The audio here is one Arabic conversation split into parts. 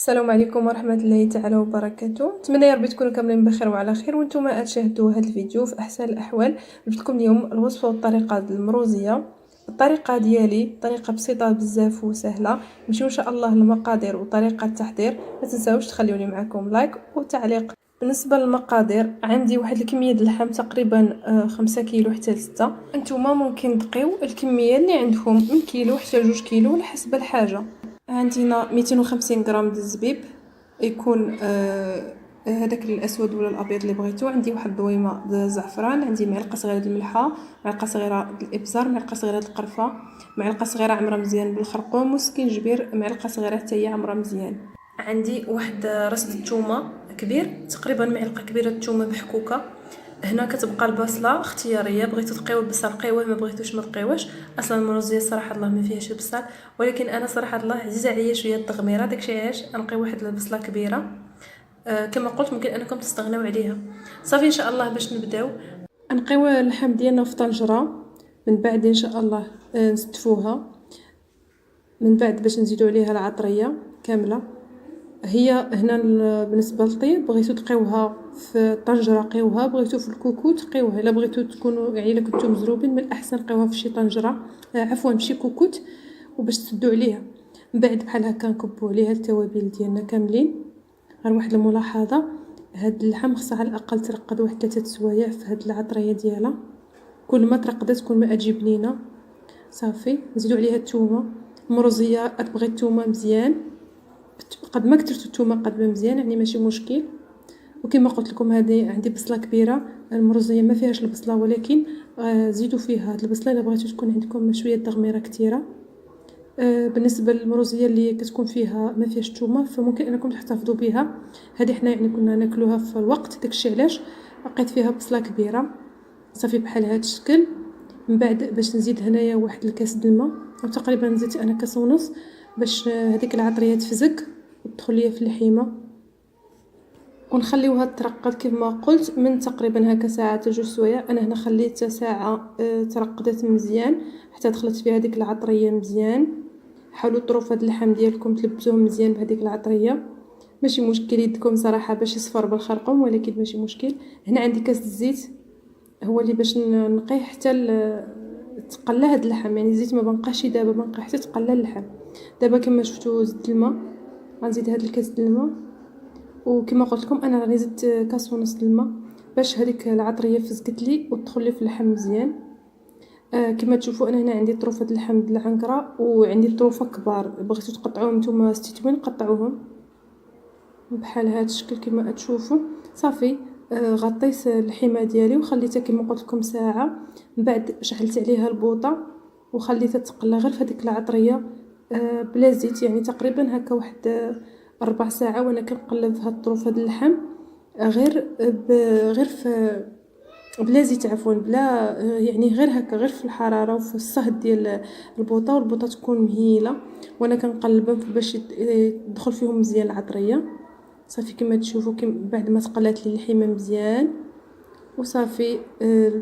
السلام عليكم ورحمه الله تعالى وبركاته. نتمنى يا ربي تكونوا كاملين بخير وعلى خير وانتم تشاهدوا هذا الفيديو في احسن الاحوال. جبت لكم اليوم الوصفه والطريقه المروزيه. الطريقه ديالي طريقه بسيطه بزاف وسهله. نمشيو ان شاء الله للمقادير وطريقه التحضير. ما تنساوش تخليوني معكم لايك وتعليق. بالنسبه للمقادير عندي واحد الكميه د اللحم تقريبا 5 كيلو حتى 6. انتم ممكن تبقيو الكميه اللي عندكم من كيلو حتى 2 كيلو على حسب الحاجه. عندنا 250 غرام د الزبيب، يكون هذاك الاسود ولا الابيض اللي بغيتو. عندي واحد الضويمه د الزعفران، عندي معلقه صغيره د الملحه، معلقه صغيره د الابزار، معلقه صغيره د القرفه، معلقه صغيره عمره مزيان بالخرقوم، وسكينجبير معلقه صغيره حتى هي عمره مزيان. عندي واحد راس الثومه كبير، تقريبا معلقه كبيره الثومه محكوكه. هنا كتبقى البصله اختياريه، بغيتو تقيو البصل قيوه، ما بغيتوش ما تقيوش. اصلا المروزيه صراحه الله ما فيهاش البصل، ولكن انا صراحه الله عزيزه عليا شويه التغميره، داكشي علاش نقي واحد البصله كبيره. كما قلت ممكن انكم تستغناو عليها. صافي ان شاء الله باش نبداو نقيو اللحم ديالنا في طنجره. من بعد ان شاء الله نستفوها، من بعد باش نزيدو عليها العطريه كامله. هي هنا بالنسبه للطيب بغيتو تقيوها في الطنجره قيوها، بغيتو في الكوكوت قيوها. الا بغيتو تكونوا يعني الا كنتو مزروبين من الاحسن قيوها في شي طنجره، عفوا في شي كوكوت، وباش تسدوا عليها. من بعد بحال هكا نكبوا عليها التوابل ديالنا كاملين. غير واحد الملاحظه، هاد اللحم خصها على الاقل ترقد واحد 3 سوايع في هاد العطريه ديالها. كل ما ترقدت كل ما تجي بنينه. صافي نزيدوا عليها الثومه. المروزيه تبغي الثومه مزيان، قد ما كثرتو الثومه قد ما مزيان، يعني ماشي مشكل. وكما قلت لكم هذه عندي بصله كبيره. المروزيه ما فيهاش البصله، ولكن زيدوا فيها هاد البصله الا بغيتو تكون عندكم شويه تغميره كثيره. بالنسبه للمروزيه اللي كتكون فيها ما فيهاش الثومه فممكن انكم تحتفظوا بها. هذه حنا يعني كنا ناكلوها في الوقت، داكشي علاش لقيت فيها بصله كبيره. صافي بحال هذا الشكل. من بعد باش نزيد هنايا واحد الكاس د الماء، او تقريبا زدت انا كاس ونص، باش هذيك العطريه تفزك وتدخل ليا في اللحيمه. ونخليوها ترقد كما قلت من تقريبا هكا ساعه حتى 2 سوايع. انا هنا خليتها ساعه ترقدت مزيان حتى دخلت فيها هذيك العطريه مزيان. حاولوا طروف هاد اللحم ديالكم تلبسوهم مزيان بهذيك العطريه. ماشي مشكل يدكم صراحه باش يصفر بالخرقوم، ولكن ماشي مشكل. هنا عندي كاس الزيت، هو اللي باش نقيه حتى تقلى هاد اللحم، يعني الزيت ما بنقاش دابا، بنقى حتى تقلى اللحم. دابا كما شفتوا زدت الماء، غنزيد هاد الكاس د الماء. وكما قلت لكم انا راني زدت كاس ونص د الماء باش هذيك العطريه فزقت لي وتدخل لي في اللحم مزيان. كما تشوفوا انا هنا عندي طروفه اللحم د العنكره، وعندي طروفه كبار، بغيتو تقطعوهم نتوما ستيتوين قطعوهم بحال هذا الشكل كما تشوفوا. صافي غطيت اللحيمه ديالي وخليتها كما قلت لكم ساعه. من بعد شعلت عليها البوطه وخليتها تقلى غير في هذيك العطريه بلا زيت، يعني تقريبا هكا واحد 4 ساعة وانا كنقلب في هاد الطروف هاد اللحم غير في بلا زيت، عفوا بلا يعني غير هكا، غير في الحراره وفي الصهد ديال البوطه، والبوطه تكون مهيله وانا كنقلبهم باش تدخل فيهم مزيان العطريه. صافي كما تشوفوا بعد ما تقلات لي اللحيمه مزيان وصافي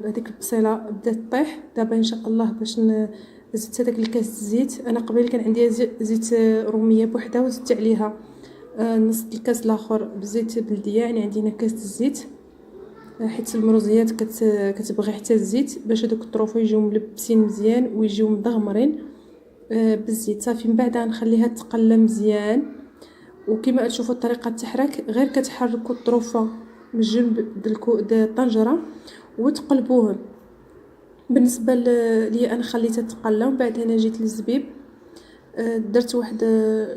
هذيك البصيله بدات تطيح. دابا ان شاء الله باش زدت هذاك الكاس الزيت. انا قبل كان عندي زيت روميه بوحده وزدت عليها نص الكاس الاخر بزيت بلديه، يعني عندنا كاس الزيت، حيت المروزيات كتبغي حتى الزيت باش هذوك الطروف يجيو ملبسين مزيان ويجيو مدغمرين بالزيت. صافي من بعد غنخليها تقلى مزيان. وكما تشوفوا طريقه التحريك، غير كتحركوا الطروفه من جنب د الطنجره وتقلبوهم. بالنسبه لي انا خليتها تقلى، ومن بعد هنا جيت للزبيب، درت واحد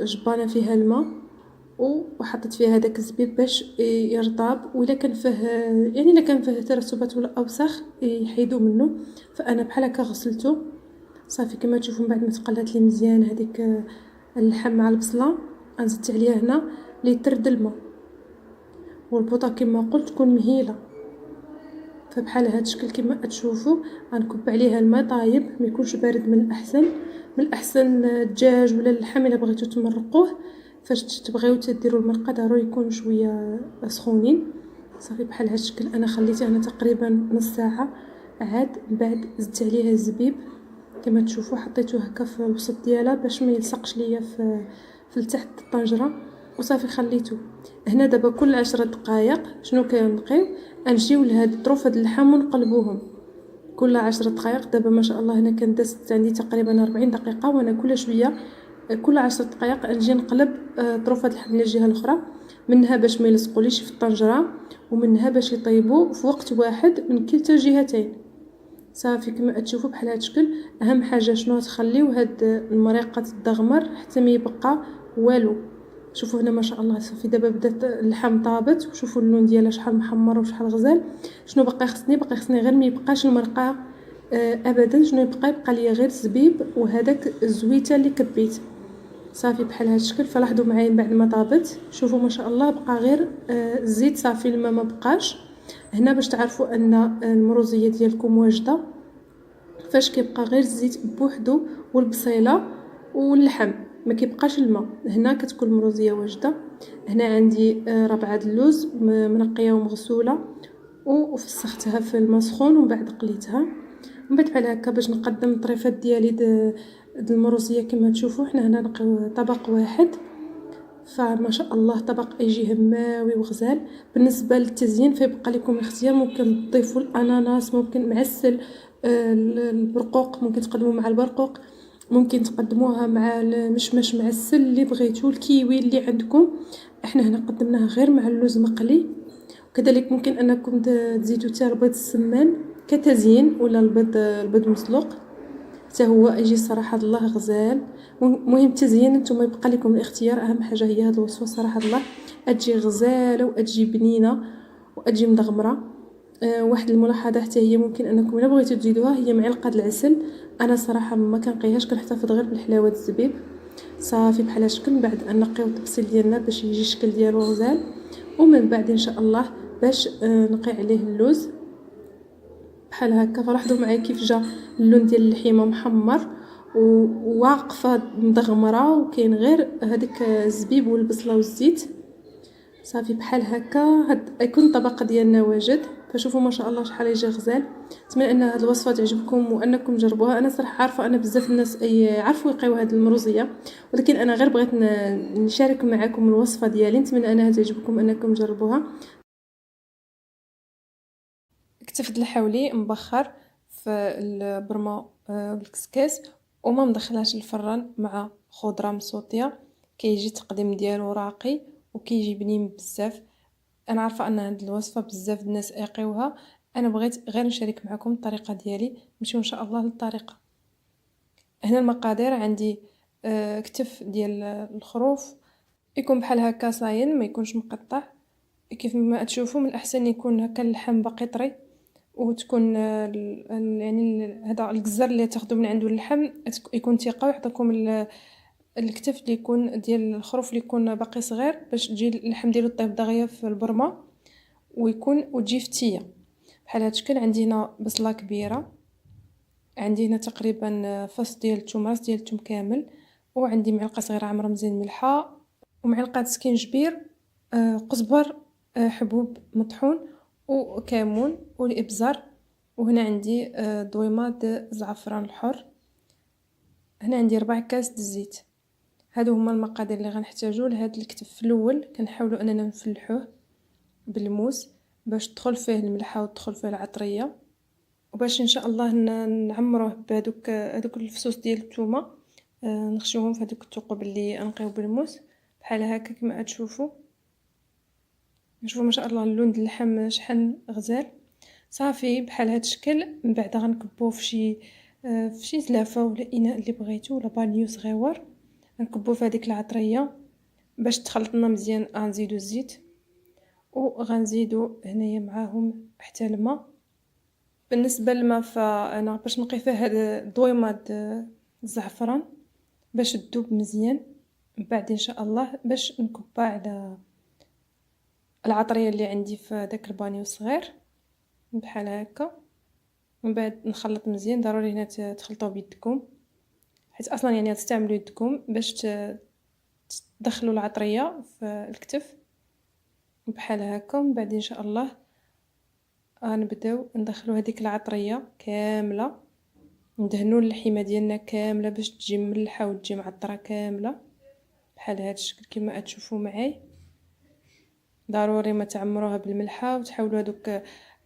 جبانه فيها الماء وحطيت فيها هذاك الزبيب باش يرطب، وإلا كان فيه يعني الا كان فيه ترسبات ولا اوساخ يحيدوا منه. فانا بحال هكا غسلته. صافي كما تشوفوا من بعد ما تقلات لي مزيان هذيك اللحم مع البصله، زدت عليها هنا لتر د الماء، والبوطه كما قلت تكون مهيله. فبحال هذا الشكل كما تشوفوا غنكب عليها الماء طايب، ما يكونش بارد. من الاحسن الدجاج ولا اللحم الا بغيتو تمرقوه فاش تبغيو تديروا المرقه ضروري يكونوا شويه سخونين. صافي بحال هذا الشكل انا خليتها هنا تقريبا نص ساعه. عاد من بعد زدت عليها الزبيب كما تشوفوا، حطيته هكا في الوسط ديالها باش ما يلصقش ليا في التحت الطنجره. وصافي خليته. هنا دابا كل 10 دقائق شنو كنبقيو نجيو لهاد طروف هاد اللحم ونقلبوهم كل 10 دقائق. دابا ما شاء الله هنا كان دازت عندي تقريبا 40 دقيقه، وانا كل شويه كل 10 دقائق نجي نقلب طروف هاد اللحم للجهه الاخرى، منها باش ما يلصقوليش في الطنجره، ومنها باش يطيبوا في وقت واحد من كلتا الجهتين. صافي كما تشوفوا بحال هاد الشكل. اهم حاجه شنو تخليو هاد المريقه تدغمر حتى ما يبقى والو. شوفوا هنا ما شاء الله صافي دابا بدات اللحم طابت، وشوفوا اللون ديالها شحال محمر وشحال غزال. شنو باقي خصني غير ما يبقاش المرقه ابدا، شنو يبقى ليا غير الزبيب وهذاك الزويته اللي كبيت. صافي بحال هذا الشكل. فلاحظوا معايا من بعد ما طابت شوفوا ما شاء الله بقى غير الزيت صافي، الماء ما بقاش. هنا باش تعرفوا ان المروزيه ديالكم واجده، فاش كيبقى غير الزيت بوحدو والبصيله واللحم ما كيبقاش الماء، هنا كتكون المروزيه واجده. هنا عندي ربعه اللوز منقيه ومغسوله وفسختها في الماء سخون ومن بعد قليتها. من بعد بحال هكا باش نقدم الطريفات ديالي د المروزيه كما تشوفوا. حنا هنا نلقاو طبق واحد، فما شاء الله طبق يجي هماوي وغزال. بالنسبه للتزيين فيبقى لكم الاختيار، ممكن تضيفوا الاناناس، ممكن معسل، البرقوق ممكن تقدموه مع البرقوق، ممكن تقدموها مع المشمش معسل اللي بغيتو، الكيوي اللي عندكم. احنا هنا قدمناها غير مع اللوز مقلي. وكذلك ممكن انكم تزيدوا حتى البيض السمان كتزيين، ولا البيض مسلوق حتى هو يجي صراحه الله غزال. مهم التزيين نتوما يبقى لكم الاختيار، اهم حاجه هي هذه الوصفه صراحه الله تجي غزاله وتجي بنينه وتجي مدغمره. واحد الملاحظه حتى هي ممكن انكم الا بغيتوا تزيدوها، هي معلقه العسل. انا صراحه ما كنقيهاش، كنحتفظ غير بالحلاوه الزبيب. صافي بحال هالشكل. من بعد نقيو الطبسيل ديالنا باش يجي الشكل ديالو غزال، ومن بعد ان شاء الله باش نقي عليه اللوز بحال هكا. فلاحظوا معايا كيف جا اللون ديال اللحيمه محمر وواقفه مدغمره، وكاين غير هذيك الزبيب والبصله والزيت. صافي بحال هكا هاد يكون الطبق ديالنا واجد. فشوفوا ما شاء الله شحال يجي غزال. نتمنى ان هاد الوصفه تعجبكم وانكم تجربوها. انا صراحه عارفه ان بزاف الناس يعرفوا يقيوا هاد المروزيه، ولكن انا غير بغيت نشارك معكم الوصفه ديالي. نتمنى انها تعجبكم انكم تجربوها. كتفت الحولي مبخر في البرمه والكسكاس، وما مدخلاش الفران مع خضره مصوطيه. كيجي التقديم ديالو راقي وكيجي بنين بزاف. انا عارفه ان هاد الوصفه بزاف الناس يقيوها، انا بغيت غير نشارك معكم الطريقه ديالي. نمشيو ان شاء الله للطريقه. هنا المقادير عندي كتف ديال الخروف، يكون بحال هكا صاين ما يكونش مقطع. كيف ما تشوفوا من الاحسن يكون هكا اللحم باقي طري، وتكون يعني هذا الجزر اللي تاخذوا من عنده اللحم يكون ثقه، ويعطيكم الكتف اللي يكون ديال الخروف اللي يكون باقي صغير، باش تجي اللحم ديالو طيب دغيا في البرمه وتجي فتيه بحال هاد الشكل. عندي هنا بصله كبيره، عندي هنا تقريبا فص ديال الثوم، راس ديال الثوم كامل، وعندي معلقه صغيره عمره مزيان ملحه، ومعلقه سكينجبير، قزبر، حبوب مطحون، وكمون والابزار. وهنا عندي دويمه د زعفران الحر. هنا عندي 4 كاس د الزيت. هادو هما المقادير اللي غنحتاجو لهاد الكتف. في الاول كنحاولوا اننا نفلحوه بالموس باش تدخل فيه الملحه وتدخل فيه العطريه، وباش ان شاء الله نعمروه بهذوك الفصوص ديال الثومه. نخشوهم في هذوك الثقوب اللي انقيو بالموس بحال هكا كما تشوفوا. نشوفوا ما شاء الله اللون ديال اللحم شحال غزال. صافي بحال هذا الشكل. من بعد غنكبوه في شي زلافه ولا اناء اللي بغيتو، ولا بانيو صغيور. غنكبوه في هذيك العطريه باش تخلط لنا مزيان. غنزيدو الزيت، وغنزيدو هنايا معاهم حتى الماء. بالنسبه للماء فانا باش نقي فيه هاد الضويمات الزعفران باش تذوب مزيان. من بعد ان شاء الله باش نكبها على العطريه اللي عندي في داك البانيو الصغير بحال هكا. من بعد نخلط مزيان. ضروري هنا تخلطوا بيدكم، حيت اصلا يعني تستعملوا يدكم باش تدخلوا العطريه في الكتف بحال هكا. من بعد ان شاء الله غنبداو ندخلوا هذيك العطريه كامله، ندهنوا اللحيمه ديالنا كامله باش تجي ملحه وتجي معطره كامله بحال هذا الشكل كما تشوفوا معي. ضروري ما تعمروها بالملحه وتحاولوا هذوك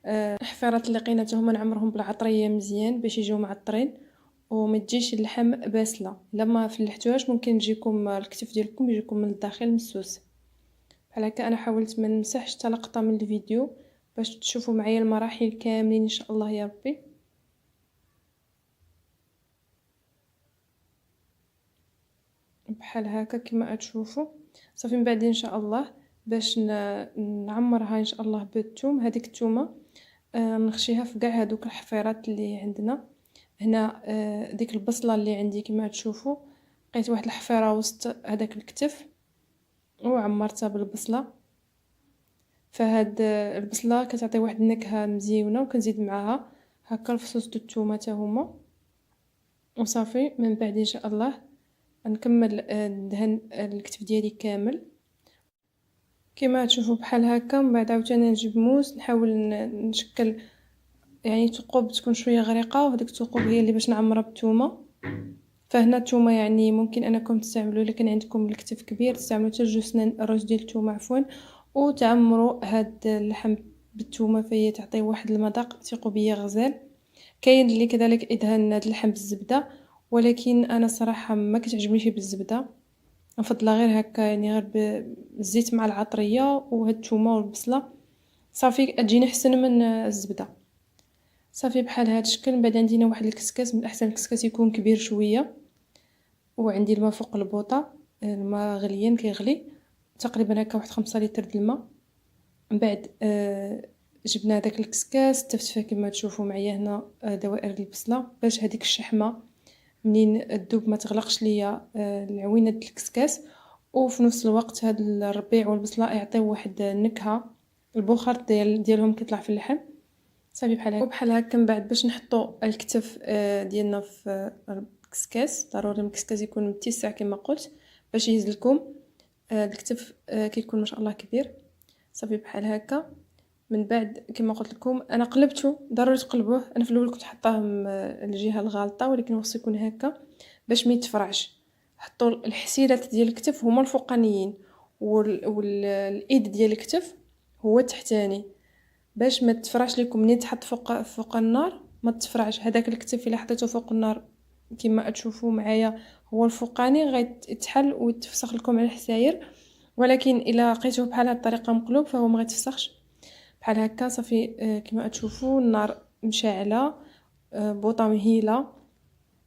الحفيرات اللي لقينا حتى هما نعمرهم بالعطريه مزيان باش يجيو معطرين وما تجيش اللحم باسله. الا ما فلحتوهاش ممكن يجيكم الكتف ديالكم يجيكم من الداخل مسوس. بحال هكا انا حاولت ما نمسحش حتى لقطه من الفيديو باش تشوفوا معايا المراحل كاملين ان شاء الله يا ربي. بحال هكا كما تشوفوا صافي. من بعد ان شاء الله باش نعمرها ان شاء الله بالثوم. هذيك الثومه نخشيها في كاع هذوك الحفيرات اللي عندنا هنا. ديك البصله اللي عندي كما تشوفوا لقيت واحد الحفيره وسط هذاك الكتف وعمرتها بالبصله. فهاد البصله كتعطي واحد النكهه مزيونه وكنزيد معاها هكا الفصوص د الثومه حتى هما وصافي. من بعد ان شاء الله نكمل ندهن الكتف ديالي كامل كما تشوفوا بحال هكا. من بعد عاوتاني نجيب موس نحاول نشكل يعني ثقوب تكون شويه غريقه وهذيك الثقوب هي اللي باش نعمرها بالثومه. فهنا الثومه يعني ممكن انكم تستعملوا لكن عندكم الكتف كبير تستعملوا حتى 2 سنان الرز ديال الثومه عفوا وتعمروا هاد اللحم بالثومه فهي تعطي واحد المذاق ثقوا بيا غزال. كاين اللي كذلك ادهن هاد اللحم بالزبده ولكن انا صراحه ما كتعجبنيش بالزبده نفضلها غير هكا يعني غير بالزيت مع العطريه وهاد الثومه والبصله صافي تجيني احسن من الزبده. صافي بحال هذا الشكل. من بعد عندنا واحد الكسكاس من الاحسن الكسكاس يكون كبير شويه وعندي الماء فوق البوطه. الماء غليان كيغلي تقريبا هكا واحد 5 لتر د الماء. من بعد جبنا داك الكسكاس تفت فيه كما تشوفوا معايا هنا دوائر البصله باش هذيك الشحمه منين الذوب ما تغلقش ليا العوينه ديال الكسكاس وفي نفس الوقت هاد الربيع والبصله يعطيو واحد النكهه البخار ديالهم كيطلع في اللحم. صافي بحال هكا. وبحال هكا من بعد باش نحطوا الكتف ديالنا في الكسكاس ضروري الكسكاس يكون متسع كما قلت باش يهز لكم الكتف كيكون ما شاء الله كبير. صافي بحال هكا. من بعد كما قلت لكم انا قلبته ضروري تقلبوه. انا في الاول كنت حطاه الجهه الغالطه ولكن خصو يكون هكا باش ما يتفرعش. حطوا الحسيرات ديال الكتف هما الفوقانيين والايد ديال الكتف هو التحتاني باش ما تفرعش لكم. منين تحط فوق النار ما تفرعش. هذاك الكتف الا حطيته فوق النار كما تشوفوا معايا هو الفوقاني غيتحل ويتفسخ لكم على الحساير ولكن الا لقيتوه بحال هاد الطريقه مقلوب فهو ما غيتفسخش بحال هكا. صافي كما تشوفوا النار مشعله بوطه مهيله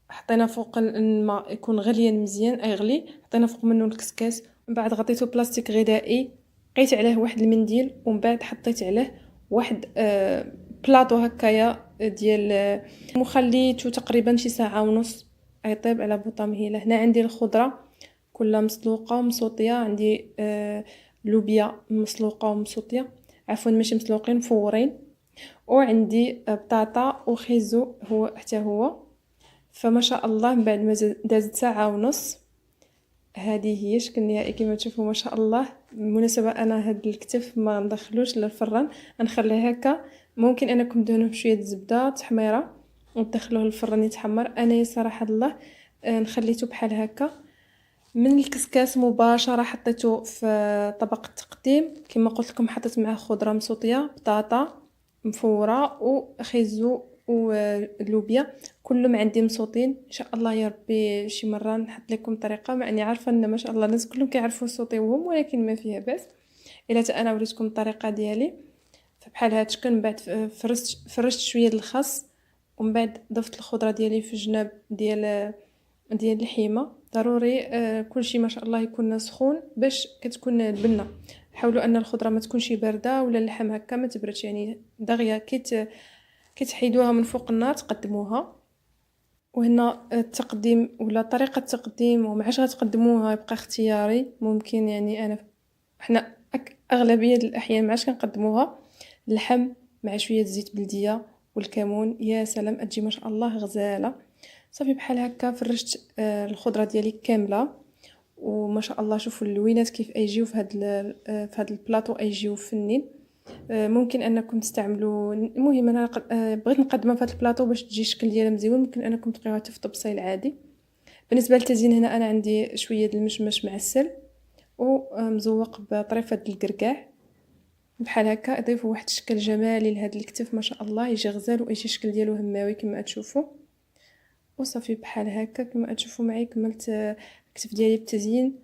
حطينا فوق الماء يكون غليان مزيان يغلي حطينا فوق منه الكسكاس. من بعد غطيته بلاستيك غذائي لقيت عليه واحد المنديل ومن بعد حطيت عليه واحد بلاطو هكايا ديال وخليته تقريبا شي ساعه ونص يطيب على بوطه مهيله. هنا عندي الخضره كلها مسلوقه ومسوطيه. عندي لوبيا مسلوقه ومسوطيه عفوا ماشي مسلوقين مفورين وعندي بطاطا وخيزو هو حتى هو. فما شاء الله من بعد ما دازت ساعه ونص هذه هي شكل نهائي كما تشوفوا ما شاء الله. بالمناسبه انا هاد الكتف ما ندخلوش للفران نخليه هكا. ممكن انكم تدهنوه بشويه زبده تحميره وتدخلوه للفران يتحمر. انا صراحه الله نخليته بحال هكا. من الكسكاس مباشره حطيته في طبق التقديم كما قلت لكم حطيت معاه خضره مسوطيه بطاطا مفوره وخيزو واللوبيا كلهم عندي مسوطين. ان شاء الله يا ربي شي مره نحط لكم طريقه مع اني عارفه ان ما شاء الله الناس كلهم كيعرفوا يسوطيوهم ولكن ما فيها باس الا انا وريتكم الطريقه ديالي. فبحال هذا الشكل. من بعد فرشت شويه الخس ومن بعد ضفت الخضره ديالي في الجناب ديال الحيمه. ضروري كلشي ما شاء الله يكون سخون باش كتكون البنه. حاولوا ان الخضره ما تكونش بارده ولا اللحم هكا ما تبردش يعني دغيا كتحيدوها من فوق النار تقدموها. وهنا التقديم ولا طريقه التقديم ومعاش غتقدموها يبقى اختياري. ممكن يعني احنا اغلبيه الاحيان معاش كنقدموها اللحم مع شويه زيت بلديه والكمون يا سلام تجي ما شاء الله غزاله. صافي بحال هكا فرشت الخضره ديالي كامله وما شاء الله شوفوا اللوينات كيف يجيو في هذا البلاطو يجيو فنين. ممكن انكم تستعملوا المهم انا بغيت نقدمها في هذا البلاطو باش تجي الشكل ديالها مزيون. ممكن انكم تقيوها في الطبسيل عادي بالنسبه للتزيين هنا انا عندي شويه د المشمش معسل ومزوق بطريفه د الكركاع بحال هكا، اضيفوا واحد الشكل جمالي لهاد الكتف ما شاء الله، يجي غزال ويجي الشكل ديالو هماوي كما تشوفوا. وصافي بحال هكا كما تشوفوا معي كملت الكتف ديالي بالتزيين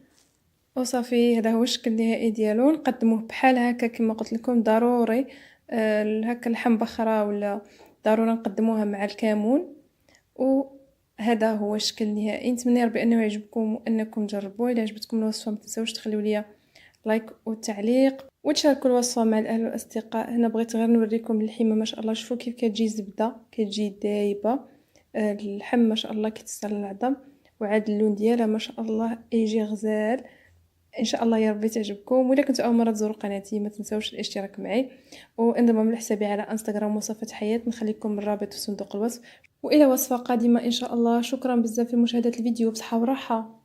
وصافي. هذا هو الشكل النهائي ديالو. نقدموه بحال هكا كما قلت لكم، ضروري هكا اللحم بخرة ولا ضروري نقدموها مع الكمون. وهذا هو الشكل النهائي. نتمنى ربي انه يعجبكم وانكم تجربوه. اذا عجبتكم الوصفه ما تنساوش تخليوا لي لايك وتعليق وتشاركوا الوصفه مع الاهل والاصدقاء. هنا بغيت غير نوريكم اللحمه ما شاء الله، شوفوا كيف كتجي زبده، كتجي دايبه. اللحم ما شاء الله كيتصل العظم، وعاد اللون ديالها ما شاء الله يجي غزال. ان شاء الله يا ربي تعجبكم. وإلا كنتوا اول مره تزوروا قناتي ما تنساوش الاشتراك معي وانضموا لحسابي على انستغرام وصفة حياة، نخليكم الرابط في صندوق الوصف. والى وصفه قادمه ان شاء الله. شكرا بزاف لمشاهده الفيديو، بصحه وراحه.